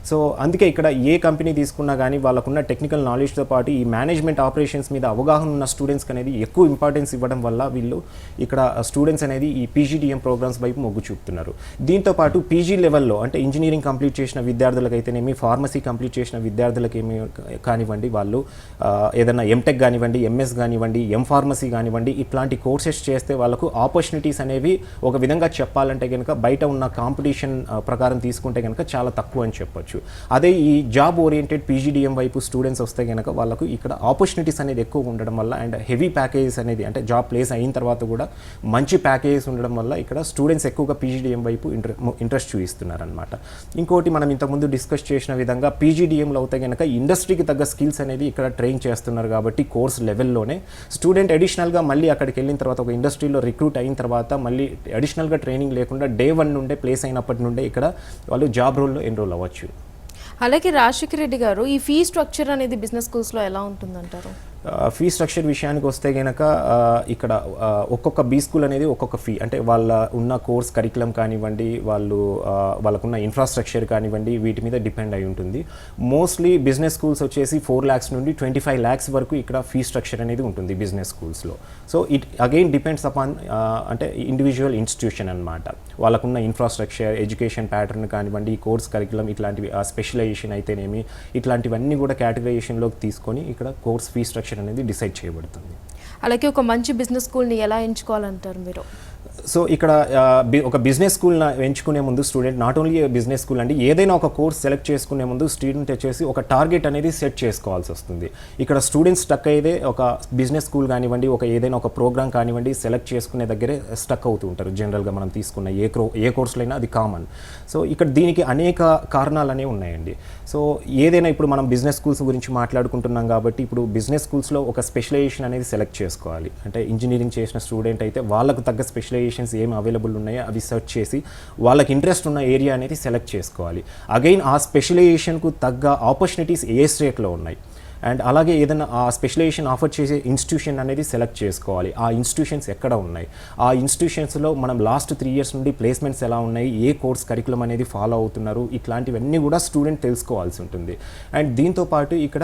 సో అందుకే ఇక్కడ ఏ కంపెనీ తీసుకున్నా కానీ వాళ్ళకున్న టెక్నికల్ నాలెడ్జ్తో పాటు ఈ మేనేజ్మెంట్ ఆపరేషన్స్ మీద అవగాహన ఉన్న స్టూడెంట్స్కి అనేది ఎక్కువ ఇంపార్టెన్స్ ఇవ్వడం వల్ల వీళ్ళు ఇక్కడ స్టూడెంట్స్ అనేది ఈ పీజీడీఎం ప్రోగ్రామ్స్ వైపు మొగ్గు చూపుతున్నారు. దీంతోపాటు పీజీ లెవెల్లో అంటే ఇంజనీరింగ్ కంప్లీట్ చేసిన విద్యార్థులకైతేనేమి, ఫార్మసీ కంప్లీట్ చేసిన విద్యార్థులకేమి కానివ్వండి, వాళ్ళు ఏదైనా ఎంటెక్ కానివ్వండి, ఎంఎస్ కానివ్వండి, ఫార్మసీ కానివ్వండి, ఇట్లాంటి కోర్సెస్ చేస్తే వాళ్ళకు ఆపర్చునిటీస్ అనేవి ఒక విధంగా చెప్పాలంటే కనుక బయట ఉన్న కాంపిటీషన్ ప్రకారం తీసుకుంటే కనుక చాలా తక్కువ అని చెప్పొచ్చు. అదే ఈ జాబ్ ఓరియంటెడ్ పీజీడీఎం వైపు స్టూడెంట్స్ వస్తే కనుక వాళ్ళకు ఇక్కడ ఆపర్చునిటీస్ అనేది ఎక్కువ ఉండడం వల్ల అండ్ హెవీ ప్యాకేజెస్ అనేది అంటే జాబ్ ప్లేస్ అయిన తర్వాత కూడా మంచి ప్యాకేజెస్ ఉండడం వల్ల ఇక్కడ స్టూడెంట్స్ ఎక్కువగా పీజీడీఎం వైపు ఇంట్రెస్ట్ చూపిస్తున్నారనమాట. ఇంకోటి మనం ఇంతకుముందు డిస్కస్ చేసిన విధంగా పీజీడీఎంలో అయితే కనుక ఇండస్ట్రీకి తగ్గ స్కిల్స్ అనేది ఇక్కడ ట్రైన్ చేస్తున్నారు కాబట్టి కోర్స్ లెవెల్లోనే స్టూడెంట్ అడిషనల్గా మళ్ళీ అక్కడికి వెళ్ళిన తర్వాత ఒక ఇండస్ట్రీలో రిక్రూట్ అయిన తర్వాత మళ్ళీ అడిషనల్గా ట్రైనింగ్ లేకుండా డే 1 నుండే ప్లేస్ అయినప్పటి నుండే ఇక్కడ వాళ్ళు జాబ్ రోల్లో ఎన్రోల్ అవ్వచ్చు. అలాగే రాజశేఖర్ రెడ్డి గారు, ఈ ఫీ స్ట్రక్చర్ అనేది బిజినెస్ స్కూల్స్లో ఎలా ఉంటుందంటారు? ఫీ స్ట్రక్చర్ విషయానికి వస్తే కనుక ఇక్కడ ఒక్కొక్క బీ స్కూల్ అనేది ఒక్కొక్క ఫీ, అంటే వాళ్ళ ఉన్న కోర్స్ కరికులం కానివ్వండి, వాళ్ళకున్న ఇన్ఫ్రాస్ట్రక్చర్ కానివ్వండి, వీటి మీద డిపెండ్ అయి ఉంటుంది. మోస్ట్లీ బిజినెస్ స్కూల్స్ వచ్చేసి 4 lakhs నుండి 25 lakhs వరకు ఇక్కడ ఫీ స్ట్రక్చర్ అనేది ఉంటుంది బిజినెస్ స్కూల్స్లో. So it again depends upon అంటే ఇండివిజువల్ ఇన్స్టిట్యూషన్ అనమాట. వాళ్ళకున్న ఇన్ఫ్రాస్ట్రక్చర్, ఎడ్యుకేషన్ ప్యాటర్న్ కానివ్వండి, కోర్స్ కరికులం ఇట్లాంటివి, స్పెషలైజేషన్ అయితేనేమి, ఇట్లాంటివన్నీ కూడా కేటగరైజేషన్లోకి తీసుకొని ఇక్కడ కోర్స్ ఫీ స్ట్రక్చర్ అనేది డిసైడ్ చేయబడుతుంది. అలాగే ఒక మంచి బిజినెస్ స్కూల్ని ఎలా ఎంచుకోవాలంటారు మీరు? సో ఇక్కడ ఒక బిజినెస్ స్కూల్ ఎంచుకునే ముందు student not only business school అండి, ఏదైనా ఒక కోర్స్ సెలెక్ట్ చేసుకునే ముందు స్టూడెంట్ వచ్చేసి ఒక టార్గెట్ అనేది సెట్ చేసుకోవాల్సి వస్తుంది. ఇక్కడ స్టూడెంట్స్ స్టక్ అయ్యేదే ఒక బిజినెస్ స్కూల్ కానివ్వండి, ఏదైనా ఒక ప్రోగ్రామ్ కానివ్వండి సెలెక్ట్ చేసుకునే దగ్గరే స్టక్ అవుతూ ఉంటారు. జనరల్గా మనం తీసుకున్న ఏ కోర్సులో అయినా అది కామన్. సో ఇక్కడ దీనికి అనేక కారణాలు అనేవి ఉన్నాయండి. సో ఏదైనా ఇప్పుడు మనం బిజినెస్ స్కూల్స్ గురించి మాట్లాడుకుంటున్నాం కాబట్టి ఇప్పుడు బిజినెస్ స్కూల్స్లో ఒక స్పెషలైజేషన్ అనేది సెలెక్ట్ చేసుకోవాలి. అంటే ఇంజనీరింగ్ చేసిన స్టూడెంట్ అయితే వాళ్ళకు తగ్గ స్పెషలైజేషన్స్ ఏం అవైలబుల్ ఉన్నాయో అవి సెర్చ్ చేసి వాళ్ళకి ఇంట్రెస్ట్ ఉన్న ఏరియా అనేది సెలెక్ట్ చేసుకోవాలి. అగైన్ ఆ స్పెషలైజేషన్కు తగ్గ ఆపర్చునిటీస్ ఏ స్టేట్లో ఉన్నాయి, అండ్ అలాగే ఏదైనా ఆ స్పెషలైజేషన్ ఆఫర్ చేసే ఇన్స్టిట్యూషన్ అనేది సెలెక్ట్ చేసుకోవాలి. ఆ ఇన్స్టిట్యూషన్స్ ఎక్కడ ఉన్నాయి, ఆ ఇన్స్టిట్యూషన్స్లో మనం లాస్ట్ 3 years నుండి ప్లేస్మెంట్స్ ఎలా ఉన్నాయి, ఏ కోర్స్ కరికులం అనేది ఫాలో అవుతున్నారు, ఇట్లాంటివన్నీ కూడా స్టూడెంట్ తెలుసుకోవాల్సి ఉంటుంది. అండ్ దీంతోపాటు ఇక్కడ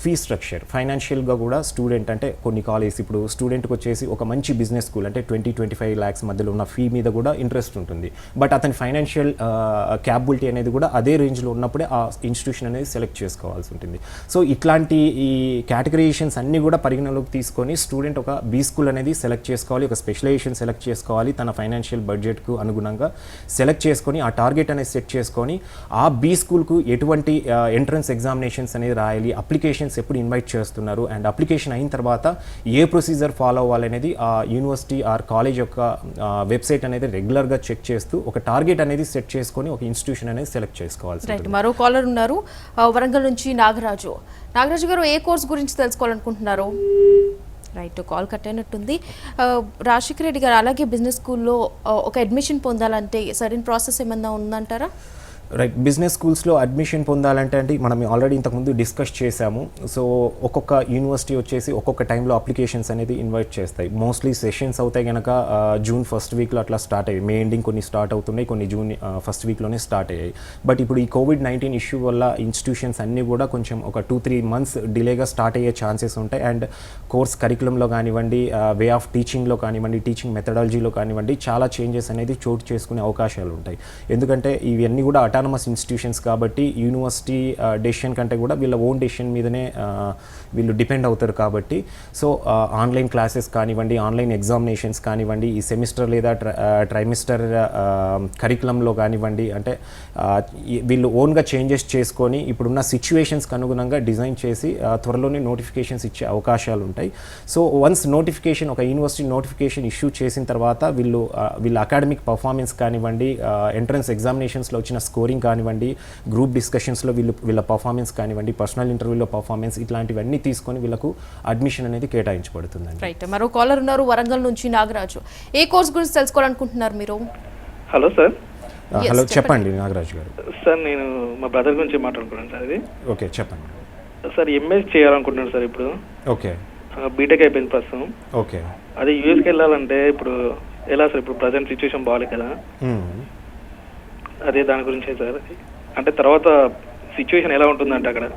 ఫీ స్ట్రక్చర్ ఫైనాన్షియల్గా కూడా స్టూడెంట్, అంటే కొన్ని కాలేజ్ ఇప్పుడు స్టూడెంట్కి వచ్చేసి ఒక మంచి బిజినెస్ స్కూల్ అంటే 20-25 lakhs మధ్యలో ఉన్న ఫీ మీద కూడా ఇంట్రెస్ట్ ఉంటుంది. బట్ అతని ఫైనాన్షియల్ క్యాపబిలిటీ అనేది కూడా అదే రేంజ్లో ఉన్నప్పుడే ఆ ఇన్స్టిట్యూషన్ అనేది సెలెక్ట్ చేసుకోవాల్సి ఉంటుంది. సో ఇట్లాంటి ఈ కేటగరైజేషన్స్ అన్నీ కూడా పరిగణలోకి తీసుకొని స్టూడెంట్ ఒక బీ స్కూల్ అనేది సెలెక్ట్ చేసుకోవాలి, ఒక స్పెషలైజేషన్ సెలెక్ట్ చేసుకోవాలి, తన ఫైనాన్షియల్ బడ్జెట్కు అనుగుణంగా సెలెక్ట్ చేసుకొని ఆ టార్గెట్ అనేది సెట్ చేసుకొని ఆ బీ స్కూల్కు ఎటువంటి ఎంట్రన్స్ ఎగ్జామినేషన్స్ అనేది రాయాలి, అప్లికేషన్స్ ఎప్పుడు ఇన్వైట్ చేస్తున్నారు, అండ్ అప్లికేషన్ అయిన తర్వాత ఏ ప్రొసీజర్ ఫాలో అవ్వాలనేది ఆ యూనివర్సిటీ ఆర్ కాలేజ్ యొక్క వెబ్సైట్ అనేది రెగ్యులర్గా చెక్ చేస్తూ ఒక టార్గెట్ అనేది సెట్ చేసుకొని ఒక ఇన్స్టిట్యూషన్ అనేది సెలెక్ట్ చేసుకోవాల్సి ఉంటుంది. మరో కాలర్ ఉన్నారు, వరంగల్ నుంచి నాగరాజు గారు, ఏ కోర్స్ గురించి తెలుసుకోవాలనుకుంటున్నారు? రైట్, కాల్ కట్ అయినట్టుంది. రాజశేఖర రెడ్డి గారు, అలాగే బిజినెస్ స్కూల్లో ఒక అడ్మిషన్ పొందాలంటే సరైన ప్రాసెస్ ఏమన్నా ఉందంటారా? రైట్, బిజినెస్ స్కూల్స్లో అడ్మిషన్ పొందాలంటే అంటే మనం ఆల్రెడీ ఇంతకుముందు డిస్కస్ చేశాము. సో ఒక్కొక్క యూనివర్సిటీ వచ్చేసి ఒక్కొక్క టైంలో అప్లికేషన్స్ అనేది ఇన్వైట్ చేస్తాయి. మోస్ట్లీ సెషన్స్ అవుతాయి కనుక జూన్ ఫస్ట్ వీక్లో అట్లా స్టార్ట్ అయ్యాయి. మే ఎండింగ్ కొన్ని స్టార్ట్ అవుతున్నాయి, కొన్ని జూన్ ఫస్ట్ వీక్లోనే స్టార్ట్ అయ్యాయి. బట్ ఇప్పుడు ఈ COVID-19 ఇష్యూ వల్ల ఇన్స్టిట్యూషన్స్ అన్నీ కూడా కొంచెం ఒక 2-3 months డిలేగా స్టార్ట్ అయ్యే ఛాన్సెస్ ఉంటాయి. అండ్ కోర్స్ కరికులంలో కానివ్వండి, వే ఆఫ్ టీచింగ్లో కానివ్వండి, టీచింగ్ మెథడాలజీలో కానివ్వండి చాలా చేంజెస్ అనేది చోటు చేసుకునే అవకాశాలు ఉంటాయి. ఎందుకంటే ఇవన్నీ కూడా అటానమస్ ఇన్స్టిట్యూషన్స్ కాబట్టి యూనివర్సిటీ డెసిషన్ కంటే కూడా వీళ్ళ ఓన్ డెసిషన్ మీదనే వీళ్ళు డిపెండ్ అవుతారు కాబట్టి సో ఆన్లైన్ క్లాసెస్ కానివ్వండి, ఆన్లైన్ ఎగ్జామినేషన్స్ కానివ్వండి, ఈ సెమిస్టర్ లేదా ట్రైమిస్టర్ కరికులంలో కానివ్వండి, అంటే వీళ్ళు ఓన్గా చేంజెస్ చేసుకొని ఇప్పుడున్న సిచ్యువేషన్స్కి అనుగుణంగా డిజైన్ చేసి త్వరలోనే నోటిఫికేషన్స్ ఇచ్చే అవకాశాలు ఉంటాయి. సో వన్స్ నోటిఫికేషన్, ఒక యూనివర్సిటీ నోటిఫికేషన్ ఇష్యూ చేసిన తర్వాత వీళ్ళ అకాడమిక్ పర్ఫార్మెన్స్ కానివ్వండి, ఎంట్రన్స్ ఎగ్జామినేషన్స్లో వచ్చిన స్కోరింగ్ కానివ్వండి, గ్రూప్ డిస్కషన్స్లో వీళ్ళ పర్ఫార్మెన్స్ కానివ్వండి, పర్సనల్ ఇంటర్వ్యూలో పర్ఫార్మెన్స్, ఇట్లాంటివన్నీ తీసుకొని వీళ్ళకు అడ్మిషన్ అనేది కేటాయించబడుతుందండి. రైట్, మరో కాలర్ ఉన్నారు, వరంగల్ నుంచి నాగరాజు. ఏ కోర్స్ గురించి తెలుసుకోవాలనుకుంటున్నారు మీరు? Hello sir. హలో, చెప్పండి నాగరాజు గారు. సార్ నేను మా బ్రదర్ గురించి మాట్లాడుకున్నాను సార్. ఇది ఓకే, చెప్పండి సార్. ఎంఎస్ చేయాలనుకుంటున్నాను సార్ ఇప్పుడు. ఓకే, బీటెక్ అయిపోయింది ప్రస్తుతం. ఓకే, అదే యూఎస్కి వెళ్ళాలంటే ఇప్పుడు ఎలా సార్? ఇప్పుడు ప్రజెంట్ సిచ్యువేషన్ బాగాలేదు కదా, అదే దాని గురించే సార్. అంటే తర్వాత సిచ్యువేషన్ ఎలా ఉంటుందంటే అక్కడ?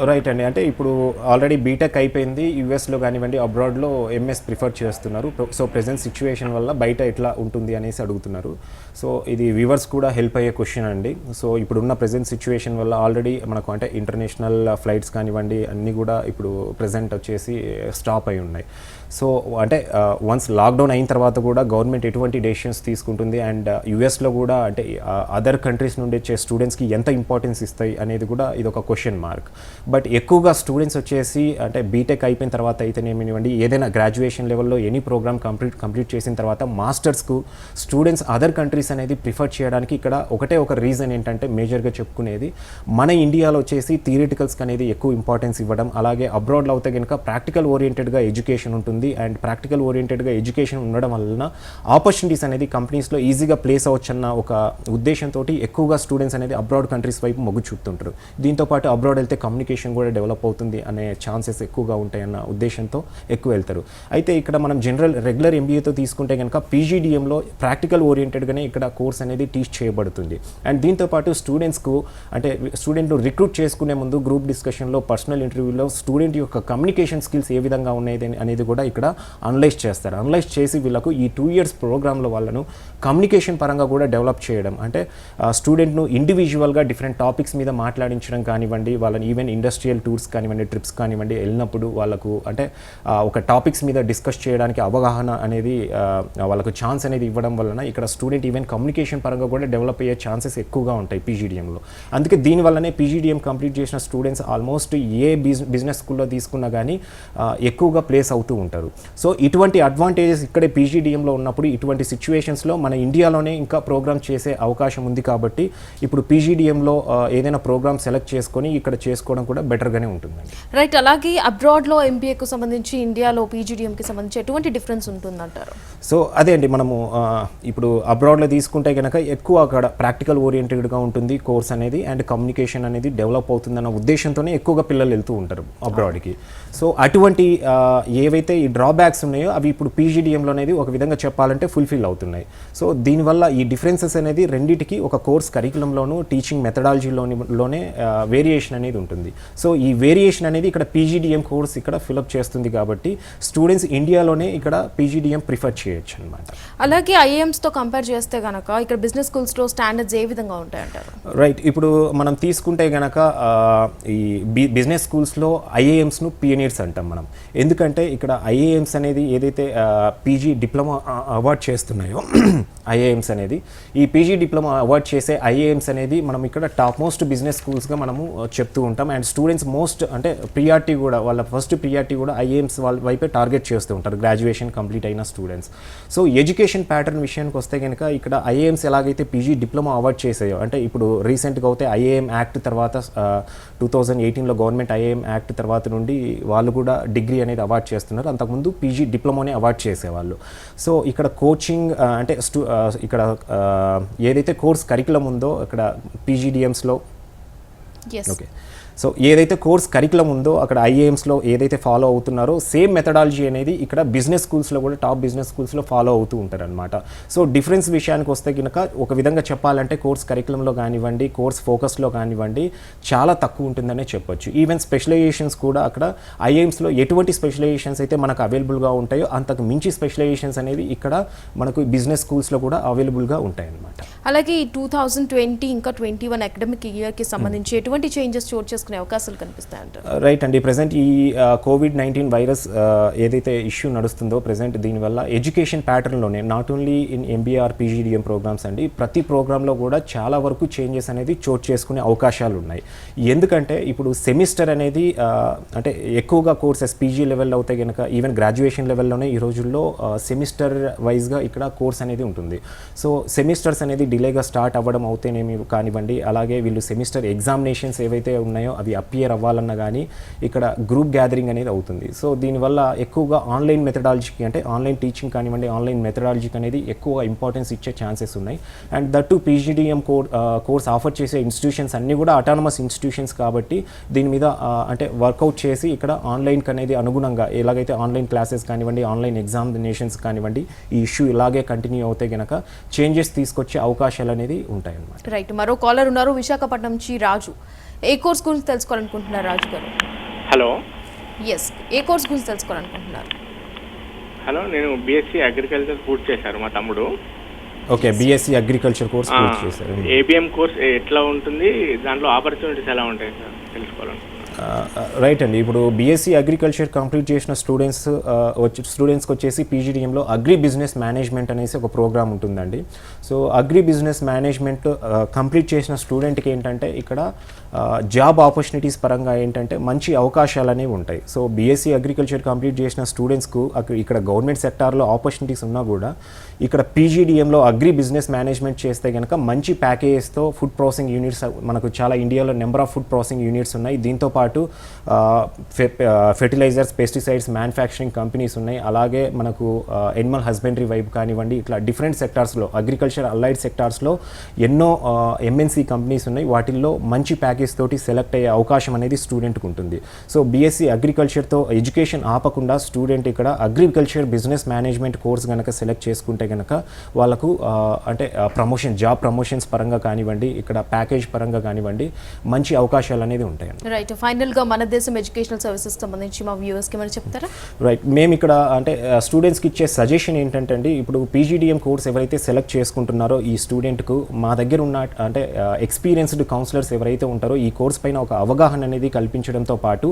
రైట్ అండి, అంటే ఇప్పుడు ఆల్రెడీ బీటెక్ అయిపోయింది, యూఎస్లో కానివ్వండి అబ్రాడ్లో ఎంఎస్ ప్రిఫర్ చేస్తున్నారు. సో ప్రెజెంట్ సిచ్యువేషన్ వల్ల బయట ఎట్లా ఉంటుంది అనేసి అడుగుతున్నారు. సో ఇది వ్యూవర్స్ కూడా హెల్ప్ అయ్యే క్వశ్చన్ అండి. సో ఇప్పుడున్న ప్రెజెంట్ సిచ్యువేషన్ వల్ల ఆల్రెడీ మనకు అంటే ఇంటర్నేషనల్ ఫ్లైట్స్ కానివ్వండి అన్నీ కూడా ఇప్పుడు ప్రెజెంట్ వచ్చేసి స్టాప్ అయి ఉన్నాయి. సో అంటే వన్స్ లాక్డౌన్ అయిన తర్వాత కూడా గవర్నమెంట్ ఎటువంటి డెసిషన్స్ తీసుకుంటుంది, అండ్ యూఎస్లో కూడా అంటే అదర్ కంట్రీస్ నుండి వచ్చే స్టూడెంట్స్కి ఎంత ఇంపార్టెన్స్ ఇస్తాయి అనేది కూడా ఇది ఒక క్వశ్చన్ మార్క్. బట్ ఎక్కువగా స్టూడెంట్స్ వచ్చేసి అంటే బీటెక్ అయిపోయిన తర్వాత అయితేనేమివ్వండి, ఏదైనా గ్రాడ్యుయేషన్ లెవెల్లో ఎనీ ప్రోగ్రామ్ కంప్లీట్ చేసిన తర్వాత మాస్టర్స్కు స్టూడెంట్స్ అదర్ కంట్రీస్ అనేది ప్రిఫర్ చేయడానికి ఇక్కడ ఒక రీజన్ ఏంటంటే మేజర్గా చెప్పుకునేది మన ఇండియాలో వచ్చేసి థియరిటికల్స్కి అనేది ఎక్కువ ఇంపార్టెన్స్ ఇవ్వడం, అలాగే అబ్రాడ్లో అయితే కనుక ప్రాక్టికల్ ఓరియంటెడ్గా ఎడ్యుకేషన్ ఉంటుంది, ఉంటుంది అండ్ ప్రాక్టికల్ ఓరియంటెడ్గా ఎడ్యుకేషన్ ఉండడం వలన ఆపర్చునిటీస్ అనేది కంపెనీస్లో ఈజీగా ప్లేస్ అవ్వచ్చన్న ఒక ఉద్దేశంతో ఎక్కువగా స్టూడెంట్స్ అనేది అబ్రాడ్ కంట్రీస్ వైపు మొగ్గు చూపుతుంటారు. దీంతోపాటు అబ్రాడ్ వెళ్తే కమ్యూనికేషన్ కూడా డెవలప్ అవుతుంది అనే ఛాన్సెస్ ఎక్కువగా ఉంటాయన్న ఉద్దేశంతో ఎక్కువ వెళ్తారు. అయితే ఇక్కడ మనం రెగ్యులర్ ఎంబీఏతో తీసుకుంటే కనుక పీజీడిఎంలో ప్రాక్టికల్ ఓరియంటెడ్గానే ఇక్కడ కోర్స్ అనేది టీచ్ చేయబడుతుంది. అండ్ దీంతోపాటు స్టూడెంట్స్కు అంటే స్టూడెంట్ను రిక్రూట్ చేసుకునే ముందు గ్రూప్ డిస్కషన్లో పర్సనల్ ఇంటర్వ్యూలో స్టూడెంట్ యొక్క కమ్యూనికేషన్ స్కిల్స్ ఏ విధంగా ఉన్నాయి అనేది కూడా ఇక్కడ అనలైజ్ చేస్తారు. అనలైజ్ చేసి వీళ్ళకు ఈ 2 years ప్రోగ్రాంలో వాళ్ళను కమ్యూనికేషన్ పరంగా కూడా డెవలప్ చేయడం అంటే స్టూడెంట్ను ఇండివిజువల్గా డిఫరెంట్ టాపిక్స్ మీద మాట్లాడించడం కానివ్వండి, వాళ్ళని ఈవెన్ ఇండస్ట్రియల్ టూర్స్ కానివ్వండి, ట్రిప్స్ కానివ్వండి వెళ్ళినప్పుడు వాళ్ళకు అంటే ఒక టాపిక్స్ మీద డిస్కస్ చేయడానికి అవగాహన అనేది వాళ్ళకు ఛాన్స్ అనేది ఇవ్వడం వలన ఇక్కడ స్టూడెంట్ ఈవెన్ కమ్యూనికేషన్ పరంగా కూడా డెవలప్ అయ్యే ఛాన్సెస్ ఎక్కువగా ఉంటాయి పీజీడిఎంలో. అందుకే దీనివల్లనే పీజీడిఎం కంప్లీట్ చేసిన స్టూడెంట్స్ ఆల్మోస్ట్ ఏ బిజినెస్ స్కూల్లో తీసుకున్నా కానీ ఎక్కువగా ప్లేస్ అవుతూ ఉంటారు. సో ఇటువంటి అడ్వాంటేజెస్ ఇక్కడే పీజీడిఎంలో ఉన్నప్పుడు ఇటువంటి సిచ్యువేషన్స్లో మన ఇండియాలోనే ఇంకా ప్రోగ్రామ్ చేసే అవకాశం ఉంది కాబట్టి ఇప్పుడు పీజీడిఎంలో ఏదైనా ప్రోగ్రామ్ సెలెక్ట్ చేసుకొని ఇక్కడ చేసుకోవడం కూడా బెటర్గానే ఉంటుందండి. రైట్. అలాగే అబ్రాడ్లో ఎంబీఏకు సంబంధించి ఇండియాలో పీజీడిఎంకి సంబంధించి ఎటువంటి డిఫరెన్స్ ఉంటుందంటారు? సో అదే అండి, మనము ఇప్పుడు అబ్రాడ్లో తీసుకుంటే కనుక ఎక్కువ అక్కడ ప్రాక్టికల్ ఓరియంటెడ్గా ఉంటుంది కోర్స్ అనేది అండ్ కమ్యూనికేషన్ అనేది డెవలప్ అవుతుందన్న ఉద్దేశంతోనే ఎక్కువగా పిల్లలు వెళ్తూ ఉంటారు అబ్రాడ్కి. సో అటువంటి ఏవైతే ఈ డ్రాబ్యాక్స్ ఉన్నాయో అవి ఇప్పుడు పీజీడిఎంలో అనేది ఒక విధంగా చెప్పాలంటే ఫుల్ఫిల్ అవుతున్నాయి. సో దీనివల్ల ఈ డిఫరెన్సెస్ అనేది రెండింటికి ఒక కోర్స్ కరికులంలోనూ టీచింగ్ మెథడాలజీలోనే వేరియేషన్ అనేది ఉంటుంది. సో ఈ వేరియేషన్ అనేది ఇక్కడ పీజీడిఎం కోర్స్ ఇక్కడ ఫిలప్ చేస్తుంది కాబట్టి స్టూడెంట్స్ ఇండియాలోనే ఇక్కడ పీజీడిఎం ప్రిఫర్ చేయొచ్చు అనమాట. అలాగే ఐఏఎమ్స్తో కంపేర్ చేస్తే కనుక ఇక్కడ బిజినెస్ స్కూల్స్లో స్టాండర్డ్స్ ఏ విధంగా ఉంటాయంటారు? రైట్. ఇప్పుడు మనం తీసుకుంటే కనుక ఈ బిజినెస్ స్కూల్స్లో ఐఏఎమ్స్ను పియనీర్స్ అంటాం మనం. ఎందుకంటే ఇక్కడ ఐఏఎమ్స్ అనేది ఏదైతే పీజీ డిప్లొమా అవార్డ్ చేస్తున్నాయో ఐఏఎమ్స్ అనేది ఈ పీజీ డిప్లొమా అవార్డ్ చేసే ఐఏఎమ్స్ అనేది మనం ఇక్కడ టాప్ మోస్ట్ బిజినెస్ స్కూల్స్గా మనము చెప్తూ ఉంటాం. అండ్ స్టూడెంట్స్ మోస్ట్ అంటే ప్రియారిటీ కూడా వాళ్ళ ఫస్ట్ ప్రియారిటీ కూడా ఐఏఎమ్స్ వాళ్ళ వైపే టార్గెట్ చేస్తూ ఉంటారు గ్రాడ్యుయేషన్ కంప్లీట్ అయిన స్టూడెంట్స్. సో ఎడ్యుకేషన్ ప్యాటర్న్ విషయానికి వస్తే కనుక ఇక్కడ ఐఏఎమ్స్ ఎలాగైతే పీజీ డిప్లొమా అవార్డ్ చేసాయో అంటే ఇప్పుడు రీసెంట్గా అయితే ఐఏఎం యాక్ట్ తర్వాత 2018లో గవర్నమెంట్ ఐఏఎం యాక్ట్ తర్వాత నుండి వాళ్ళు కూడా డిగ్రీ అనేది అవార్డ్ చేస్తున్నారు. అంతకుముందు పీజీ డిప్లొమానే అవార్డ్ చేసేవాళ్ళు. సో ఇక్కడ కోచింగ్ అంటే ఇక్కడ ఏదైతే కోర్స్ కరికులం ఉందో ఇక్కడ పీజీడిఎమ్స్లో ఓకే సో ఏదైతే కోర్స్ కరికులం ఉందో అక్కడ ఐఏఎమ్స్లో ఏదైతే ఫాలో అవుతున్నారో సేమ్ మెథడాలజీ అనేది ఇక్కడ బిజినెస్ స్కూల్స్లో కూడా టాప్ బిజినెస్ స్కూల్స్లో ఫాలో అవుతూ ఉంటారనమాట. సో డిఫరెన్స్ విషయానికి వస్తే కనుక ఒక విధంగా చెప్పాలంటే కోర్స్ కరికులంలో కానివ్వండి, కోర్స్ ఫోకస్లో కానివ్వండి చాలా తక్కువ ఉంటుందనే చెప్పొచ్చు. ఈవెన్ స్పెషలైజేషన్స్ కూడా అక్కడ ఐఏఎమ్స్లో ఎటువంటి స్పెషలైజేషన్స్ అయితే మనకు అవైలబుల్గా ఉంటాయో అంతకు మించి స్పెషలైజేషన్స్ అనేవి ఇక్కడ మనకు బిజినెస్ స్కూల్స్లో కూడా అవైలబుల్గా ఉంటాయన్నమాట. అలాగే ఈ 2020 ఇంకా 21 అకాడమిక్ ఇయర్కి సంబంధించి ఎటువంటి చేంజెస్ చోటు చేసుకునే అవకాశాలు కనిపిస్తాయి అంటారు? రైట్ అండి. ప్రజెంట్ ఈ COVID-19 వైరస్ ఏదైతే ఇష్యూ నడుస్తుందో ప్రజెంట్ దీనివల్ల ఎడ్యుకేషన్ ప్యాటర్న్లోనే not only in MBA or PGDM programs అండి ప్రతి ప్రోగ్రాంలో కూడా చాలా వరకు చేంజెస్ అనేది చోటు చేసుకునే అవకాశాలు ఉన్నాయి. ఎందుకంటే ఇప్పుడు సెమిస్టర్ అనేది అంటే ఎక్కువగా కోర్సెస్ పీజీ లెవెల్లో అవుతాయి కనుక ఈవెన్ గ్రాడ్యుయేషన్ లెవెల్లోనే ఈ రోజుల్లో సెమిస్టర్ వైజ్గా ఇక్కడ కోర్స్ అనేది ఉంటుంది. సో సెమిస్టర్స్ అనేది డిలేగా స్టార్ట్ అవ్వడం అవుతేనేమి కానివ్వండి, అలాగే వీళ్ళు సెమిస్టర్ ఎగ్జామినేషన్స్ ఏవైతే ఉన్నాయో అవి అపియర్ అవ్వాలన్నా కానీ ఇక్కడ గ్రూప్ గ్యాదరింగ్ అనేది అవుతుంది. సో దీనివల్ల ఎక్కువగా ఆన్లైన్ మెథడాలజీకి అంటే ఆన్లైన్ టీచింగ్ కానివ్వండి, ఆన్లైన్ మెథడాలజీకి అనేది ఎక్కువ ఇంపార్టెన్స్ ఇచ్చే ఛాన్సెస్ ఉన్నాయి. And that PGDM course offer చేసే ఇన్స్టిట్యూషన్స్ అన్నీ కూడా అటానమస్ ఇన్స్టిట్యూషన్స్ కాబట్టి దీని మీద అంటే వర్కౌట్ చేసి ఇక్కడ ఆన్లైన్కి అనేది అనుగుణంగా ఎలాగైతే ఆన్లైన్ క్లాసెస్ కానివ్వండి, ఆన్లైన్ ఎగ్జామినేషన్స్ కానివ్వండి ఈ ఇష్యూ ఇలాగే కంటిన్యూ అవుతే కనుక చేంజెస్ తీసుకొచ్చే అవకాశాలు అనేది ఉంటాయన్నమాట. రైట్. మరో కాలర్ ఉన్నారు విశాఖపట్నం నుంచి రాజు. ఏ కోర్స్ గురించి తెలుసుకోవాలనుకుంటున్నారు రాజు గారు? హలో. ఎస్, ఏ కోర్స్ గురించి తెలుసుకోవాలనుకుంటున్నారు? హలో, నేను బీఎస్సీ అగ్రికల్చర్ పూర్తి చేశారు మా తమ్ముడు. ఓకే, బీఎస్సీ అగ్రికల్చర్ కోర్స్ పూర్తి చేశారు. ఏబిఎం కోర్స్ ఎట్లా ఉంటుంది, దాంట్లో ఆపర్చునిటీస్ ఎలా ఉంటాయి సార్ తెలుసుకోవాలనుకుంటున్నాను. రైట్ అండి. ఇప్పుడు బీఎస్సీ అగ్రికల్చర్ కంప్లీట్ చేసిన స్టూడెంట్స్కి వచ్చేసి పీజీడిఎంలో అగ్రి బిజినెస్ మేనేజ్మెంట్ అనేసి ఒక ప్రోగ్రామ్ ఉంటుందండి. So agri business management complete చేసిన స్టూడెంట్కి ఏంటంటే ఇక్కడ జాబ్ ఆపర్చునిటీస్ పరంగా ఏంటంటే మంచి అవకాశాలు అనేవి ఉంటాయి. సో బీఎస్సీ అగ్రికల్చర్ కంప్లీట్ చేసిన స్టూడెంట్స్కు ఇక్కడ గవర్నమెంట్ సెక్టార్లో ఆపర్చునిటీస్ ఉన్నా కూడా ఇక్కడ పీజీడిఎంలో అగ్రి బిజినెస్ మేనేజ్మెంట్ చేస్తే కనుక మంచి ప్యాకేజెస్తో ఫుడ్ ప్రాసెసింగ్ యూనిట్స్ మనకు చాలా ఇండియాలో number of food processing units ఉన్నాయి. దీంతోపాటు పాటు ఫెర్టిలైజర్స్, పెస్టిసైడ్స్ మ్యానుఫ్యాక్చరింగ్ కంపెనీస్ ఉన్నాయి. అలాగే మనకు ఎనిమల్ హస్బెండరీ వైపు కానివ్వండి, ఇట్లా డిఫరెంట్ సెక్టార్స్లో అగ్రికల్చర్ అలైడ్ సెక్టార్స్లో ఎన్నో ఎంఎన్సీ కంపెనీస్ ఉన్నాయి. వాటిల్లో మంచి ప్యాకేజ్ తోటి సెలెక్ట్ అయ్యే అవకాశం అనేది స్టూడెంట్కి ఉంటుంది. సో బీఎస్సీ అగ్రికల్చర్తో ఎడ్యుకేషన్ ఆపకుండా స్టూడెంట్ ఇక్కడ అగ్రికల్చర్ బిజినెస్ మేనేజ్మెంట్ కోర్స్ కనుక సెలెక్ట్ చేసుకుంటే కనుక వాళ్ళకు అంటే జాబ్ ప్రమోషన్స్ పరంగా కానివ్వండి, ఇక్కడ ప్యాకేజ్ పరంగా కానివ్వండి, మంచి అవకాశాలు అనేది ఉంటాయి. రైట్, ఫైనల్గా మన దేశం ఎడ్యుకేషనల్ సర్వీసెస్ సంబంధించి మా వ్యూవర్స్కి ఏమైనా చెప్తారా? రైట్, మేము ఇక్కడ అంటే స్టూడెంట్స్కి ఇచ్చే సజెషన్ ఏంటంటే అండి, ఇప్పుడు పీజీడిఎం కోర్స్ ఎవరైతే సెలెక్ట్ చేసుకుంటున్నారో ఈ స్టూడెంట్కు మా దగ్గర ఉన్న అంటే ఎక్స్పీరియన్స్డ్ కౌన్సిలర్స్ ఎవరైతే ఉంటారో ఈ కోర్స్ పైన ఒక అవగాహన అనేది కల్పించడంతో పాటు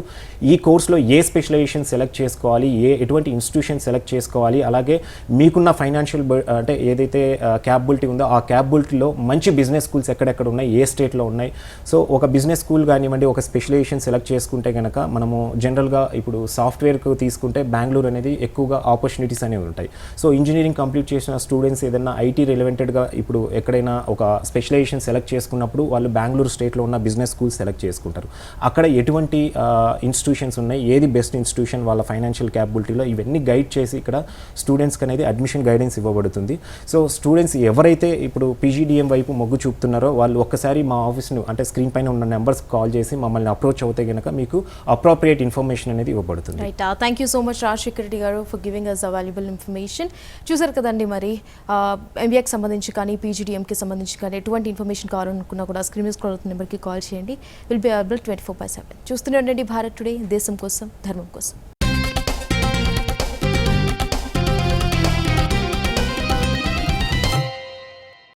ఈ కోర్సులో ఏ స్పెషలైజేషన్ సెలెక్ట్ చేసుకోవాలి, ఎటువంటి ఇన్స్టిట్యూషన్ సెలెక్ట్ చేసుకోవాలి, అలాగే మీకున్న ఫైనాన్షియల్ అంటే ఏదైతే క్యాపబిలిటీ ఉందో ఆ క్యాపబిలిటీలో మంచి బిజినెస్ స్కూల్స్ ఎక్కడెక్కడ ఉన్నాయి, ఏ స్టేట్లో ఉన్నాయి. సో ఒక బిజినెస్ స్కూల్ కానివ్వండి, ఒక స్పెషలైజేషన్ సెలెక్ట్ చేసుకుంటే కనుక మనము జనరల్గా ఇప్పుడు సాఫ్ట్వేర్కు తీసుకుంటే బెంగళూరు అనేది ఎక్కువగా ఆపర్చునిటీస్ అనేవి ఉంటాయి. సో ఇంజనీరింగ్ కంప్లీట్ చేసిన స్టూడెంట్స్ ఏదైనా ఐటీ రిలవెంటెడ్గా ఇప్పుడు ఎక్కడైనా ఒక స్పెషలైజేషన్ సెలెక్ట్ చేసుకున్నప్పుడు వాళ్ళు బెంగళూరు స్టేట్లో ఉన్న బిజినెస్ స్కూల్ సెలెక్ట్ చేసుకుంటారు. అక్కడ ఎటువంటి ఇన్స్టిట్యూషన్స్ ఉన్నాయి, ఏది బెస్ట్ ఇన్స్టిట్యూషన్ వాళ్ళ ఫైనాన్షియల్ క్యాపబిలిటీలో, ఇవన్నీ గైడ్ చేసి ఇక్కడ స్టూడెంట్స్కి అనేది అడ్మిషన్ గైడెన్స్ ఇవ్వబడుతుంది. సో స్టూడెంట్స్ ఎవరైతే ఇప్పుడు పీజీడిఎం వైపు మొగ్గు చూపుతున్నారో వాళ్ళు ఒక్కసారి మా ఆఫీస్ను అంటే స్క్రీన్ పైన ఉన్న నెంబర్స్ కాల్ చేసి మమ్మల్ని అప్రోచ్ అవుతే కనుక మీకు అప్రోప్రియేట్ ఇన్ఫర్మేషన్ అనేది ఇవ్వబడుతుంది. Right, thank you so much Rajasekhar Reddy గారు for giving us valuable information. చూసారు కదండి, మరి ఎంబీఏకి సంబంధించి కానీ పీజీడిఎంకి సంబంధించి కానీ ఎటువంటి ఇన్ఫర్మేషన్ కావాలనుకున్నా కూడా స్క్రీన్ స్క్రోల్ అవుతున్న నెంబర్కి కాల్ చేయండి. Will be available 24/7. చూస్తూనే ఉండండి భారత్ టుడే, దేశం కోసం, ధర్మం కోసం.